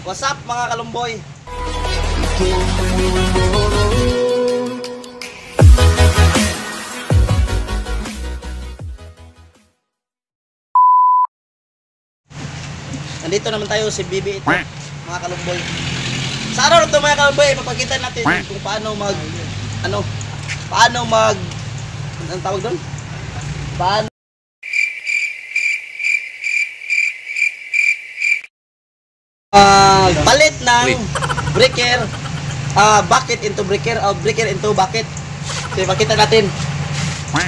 What's up mga kalumboy? Nandito naman tayo si Bibi ito, mga kalumboy. Sa araw na ito mga kalumboy, ipapakita natin kung paano anong tawag doon? Paano palit ng breaker, bucket into breaker, breaker into bucket. So ipakita natin.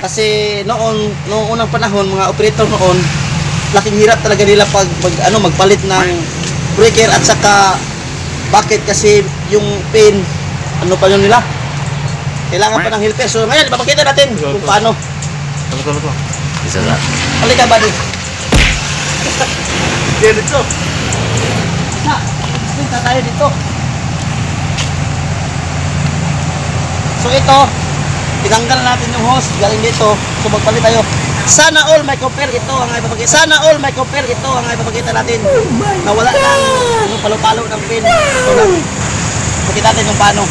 Kasi noong unang panahon, mga operator noon, laking hirap talaga nila magpalit ng breaker at saka bucket kasi yung pin pa yun nila. Kailangan pa ng helper. So ngayon ipapakita natin kung paano. Isa lang. Halika buddy. Dito. Punta tayo dito. So ito, tinanggal natin yung hose galing dito. So magpalit tayo. Sana all may compare ito ang ipapakita. Sana all may compare ito ang ipapakita natin. Nawala ng palo-palo ng pin. Ito lang. Pakita natin kung paano.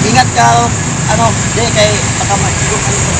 Ingat ka di kay baka mag-igok dito.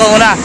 Una.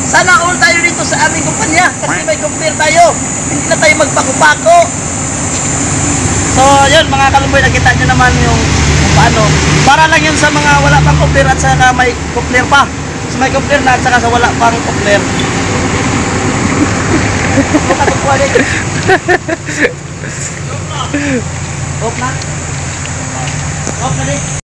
Sana all tayo dito sa aming kumpanya kasi may compare tayo. Hindi na tayo magpako-pako. So, yun mga kalumboy, nakita nyo naman yung paano. Para lang yun sa mga wala pang compare at saka may compare pa. Sa may compare na at saka sa wala pang compare. Buka tukuha din. Off na. Off na din.